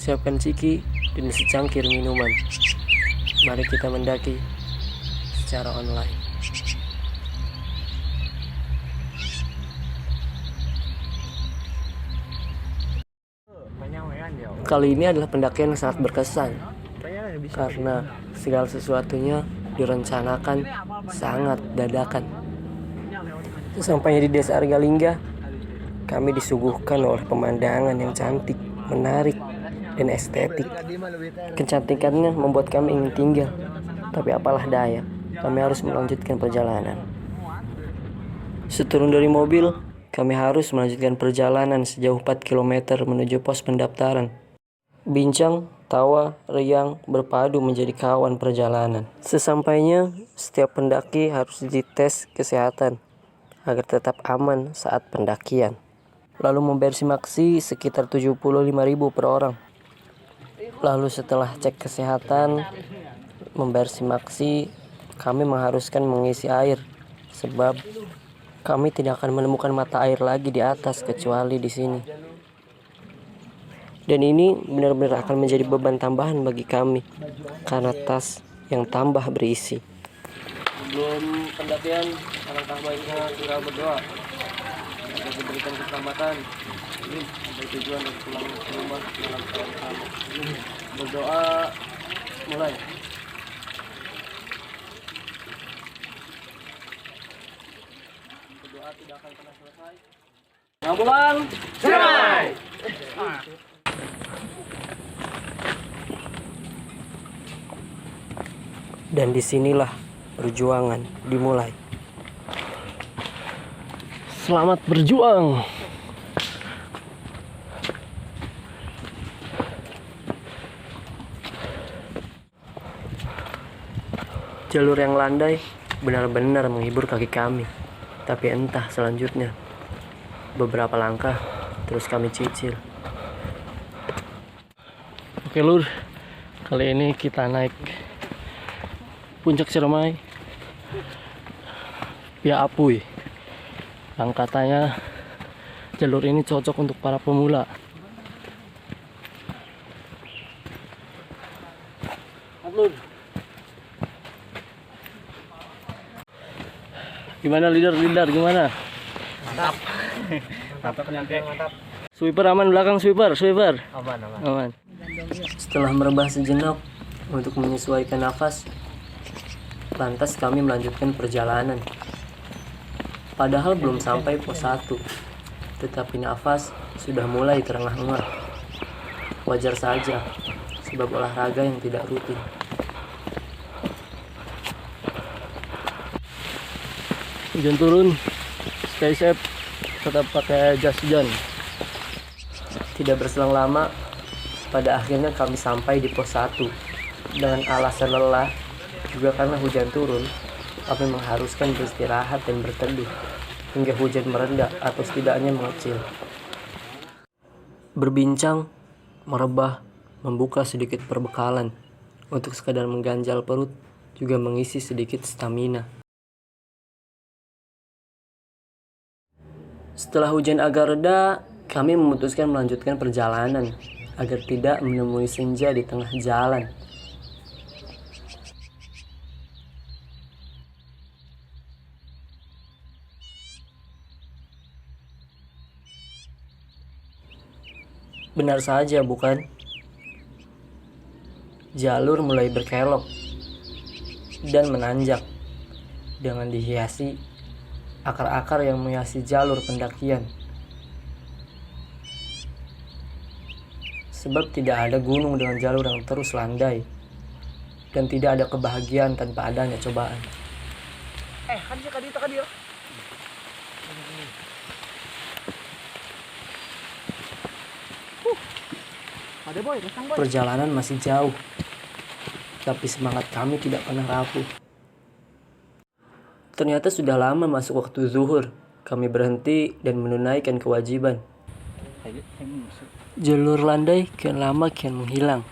siapkan ciki dan secangkir minuman. Mari kita mendaki secara online. Kali ini adalah pendakian yang sangat berkesan karena segala sesuatunya direncanakan sangat dadakan. Sesampainya di Desa Argalingga, kami disuguhkan oleh pemandangan yang cantik, menarik, dan estetik. Kecantikannya membuat kami ingin tinggal, tapi apalah daya, kami harus melanjutkan perjalanan. Seturun dari mobil, kami harus melanjutkan perjalanan sejauh 4 km menuju pos pendaftaran. Bincang, tawa, riang berpadu menjadi kawan perjalanan. Sesampainya, setiap pendaki harus dites kesehatan agar tetap aman saat pendakian. Lalu membayar simaksi sekitar 75.000 per orang. Lalu setelah cek kesehatan, membayar simaksi, kami mengharuskan mengisi air sebab kami tidak akan menemukan mata air lagi di atas kecuali di sini. Dan ini benar-benar akan menjadi beban tambahan bagi kami karena tas yang tambah berisi. Sebelum pendakian, alangkah baiknya kita berdoa agar diberikan keselamatan sampai tujuan dan pulang ke rumah dalam keadaan selamat. Berdoa mulai. Berdoa tidak akan pernah selesai. Ngabulang, selesai. Dan disinilah perjuangan dimulai. Selamat berjuang. Jalur yang landai benar-benar menghibur kaki kami. Tapi entah selanjutnya. Beberapa langkah terus kami cicil. Oke lur, kali ini kita naik Puncak Ciremai via Apuy. Yang katanya jalur ini cocok untuk para pemula. Lur, gimana leader gimana? Mantap. Mantap nyampe. Mantap. Sweeper aman belakang, sweeper. Aman. Setelah merebah sejenak untuk menyesuaikan nafas, lantas kami melanjutkan perjalanan. Padahal belum sampai pos 1, tetapi nafas sudah mulai terengah-engah. Wajar saja, sebab olahraga yang tidak rutin. Hujan turun, stay safe, tetap pakai jas hujan. Tidak berselang lama, pada akhirnya kami sampai di pos 1. Dengan alasan lelah, juga karena hujan turun, kami mengharuskan beristirahat dan berteduh hingga hujan mereda atau setidaknya mengecil. Berbincang, merebah, membuka sedikit perbekalan untuk sekadar mengganjal perut, juga mengisi sedikit stamina. Setelah hujan agak reda, kami memutuskan melanjutkan perjalanan agar tidak menemui senja di tengah jalan. Benar saja, bukan? Jalur mulai berkelok dan menanjak dengan dihiasi akar-akar yang menghiasi jalur pendakian. Sebab tidak ada gunung dengan jalur yang terus landai, dan tidak ada kebahagiaan tanpa adanya cobaan. Perjalanan masih jauh, tapi semangat kami tidak pernah rapuh. Ternyata sudah lama masuk waktu zuhur. Kami berhenti dan menunaikan kewajiban. Jalur landai kian lama kian menghilang.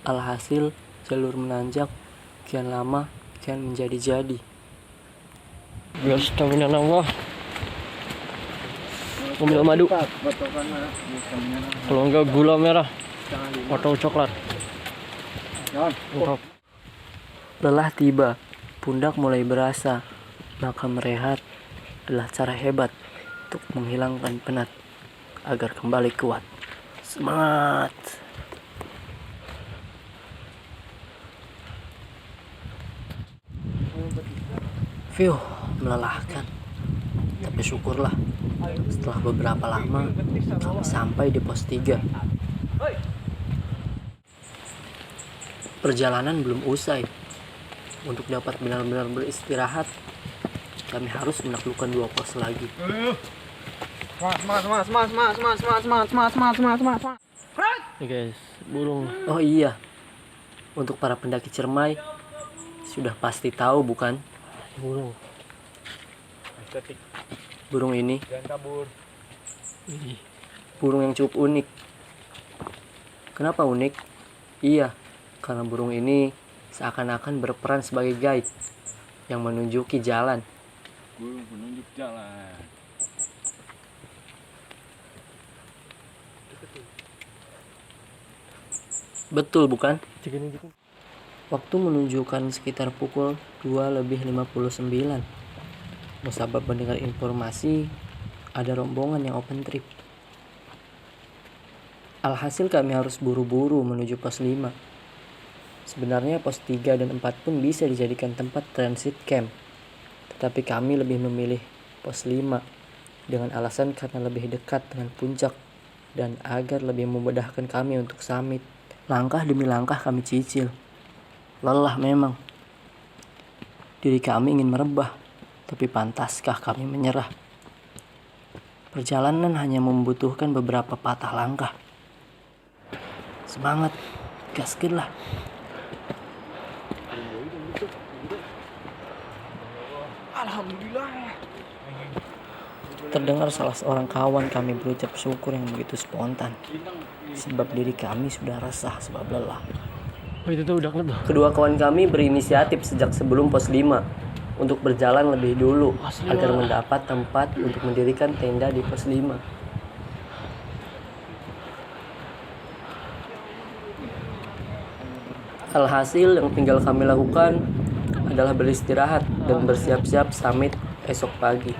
Alhasil jalur menanjak kian lama kian menjadi-jadi. Bismillahirrahmanirrahim. Ambil madu. Kalau enggak gula merah. Foto coklat. Lelah tiba, pundak mulai berasa, maka merehat adalah cara hebat untuk menghilangkan penat agar kembali kuat. Semangat! Melelahkan. Tapi syukurlah, setelah beberapa lama, kami sampai di pos 3. Perjalanan belum usai. Untuk dapat benar-benar beristirahat, kami harus menaklukkan 2 pos lagi. Nih guys, burung. Oh iya, untuk para pendaki Cermai, sudah pasti tahu bukan? Burung. Burung ini Widih. burung yang cukup unik. Kenapa unik? Iya, karena burung ini seakan-akan berperan sebagai guide yang menunjuki jalan. Burung penunjuk jalan. Betul bukan? Waktu menunjukkan sekitar pukul 2:59. Musabab mendengar informasi ada rombongan yang open trip. Alhasil kami harus buru-buru menuju pos 5. Sebenarnya pos 3 dan 4 pun bisa dijadikan tempat transit camp. Tetapi kami lebih memilih pos 5 dengan alasan karena lebih dekat dengan puncak dan agar lebih memudahkan kami untuk summit. Langkah demi langkah kami cicil. Lelah memang. Diri kami ingin merebah, tapi pantaskah kami menyerah? Perjalanan hanya membutuhkan beberapa patah langkah. Semangat, gaskin lah. Alhamdulillah. Terdengar salah seorang kawan kami berucap syukur yang begitu spontan. Sebab diri kami sudah resah sebab lelah. Oh itu tuh udah tuh. Kedua kawan kami berinisiatif sejak sebelum pos 5 untuk berjalan lebih dulu agar mendapat tempat untuk mendirikan tenda di pos 5. Alhasil yang tinggal kami lakukan adalah beristirahat dan bersiap-siap summit esok pagi.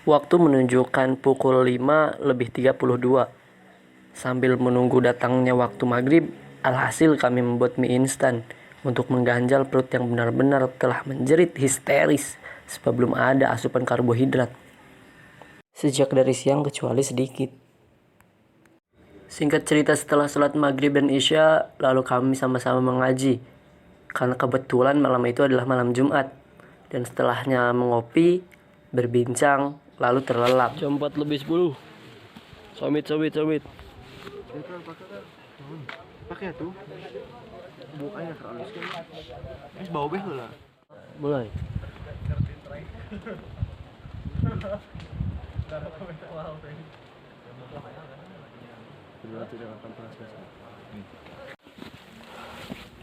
Waktu menunjukkan pukul 5:32. Sambil menunggu datangnya waktu maghrib, alhasil kami membuat mie instan untuk mengganjal perut yang benar-benar telah menjerit histeris sebab belum ada asupan karbohidrat. Sejak dari siang kecuali sedikit. Singkat cerita, setelah sholat maghrib dan isya, lalu kami sama-sama mengaji. Karena kebetulan malam itu adalah malam Jumat. Dan setelahnya mengopi, berbincang, lalu terlelap. Jam 4:10. Summit. Pakai tuh. Bukanya terlalu sekali. Ini bau beh lah. Mulai.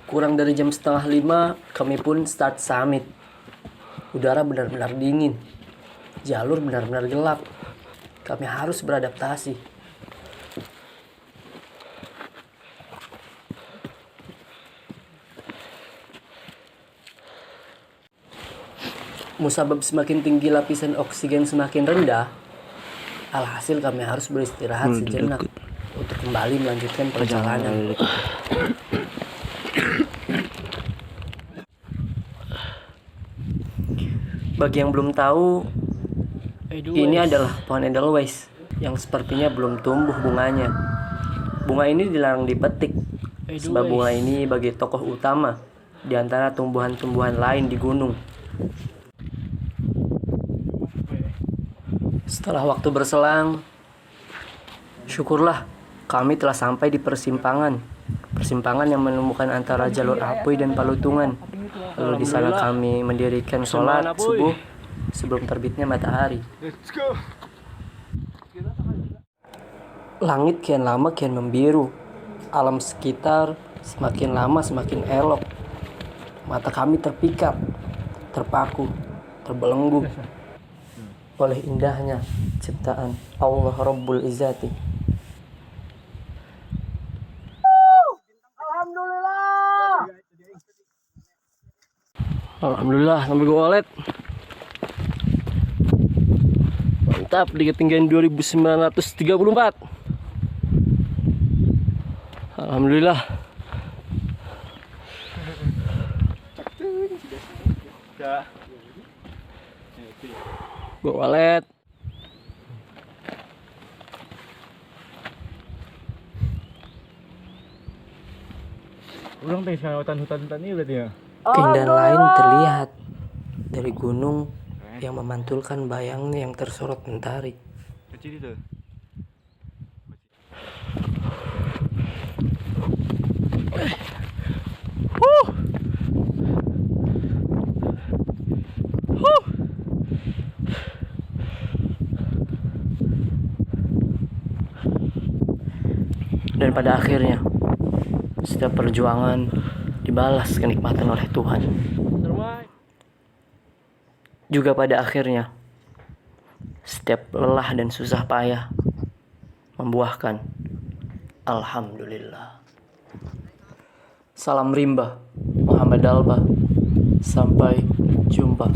Kurang dari jam 4:30, kami pun start summit. Udara benar-benar dingin. Jalur benar-benar gelap. Kami harus beradaptasi. Musabab semakin tinggi lapisan oksigen semakin rendah, alhasil kami harus beristirahat sejenak untuk kembali melanjutkan perjalanan. Bagi yang belum tahu, ini adalah pohon Edelweiss yang sepertinya belum tumbuh bunganya. Bunga ini dilarang dipetik, sebab bunga ini bagi tokoh utama di antara tumbuhan-tumbuhan lain di gunung. Setelah waktu berselang, syukurlah kami telah sampai di persimpangan yang menemukan antara jalur Apuy dan Palutungan. Lalu di sana kami mendirikan sholat subuh sebelum terbitnya matahari. Let's go. Langit kian lama kian membiru. Alam sekitar semakin lama semakin elok. mata kami terpikat, terpaku, terbelenggu oleh indahnya ciptaan Allah Rabbul Izzati. Alhamdulillah sampai ke wallet. Mantap di ketinggian 2934. Alhamdulillah. Gue wallet. Ulang teh sekarang hutan-hutan ini berarti ya. Keindahan lain terlihat dari gunung yang memantulkan bayangnya yang tersorot mentari. Kecil itu. Dan pada akhirnya setiap perjuangan dibalas kenikmatan oleh Tuhan. Juga pada akhirnya setiap lelah dan susah payah membuahkan Alhamdulillah. Salam rimba, Muhammad Alba. Sampai jumpa.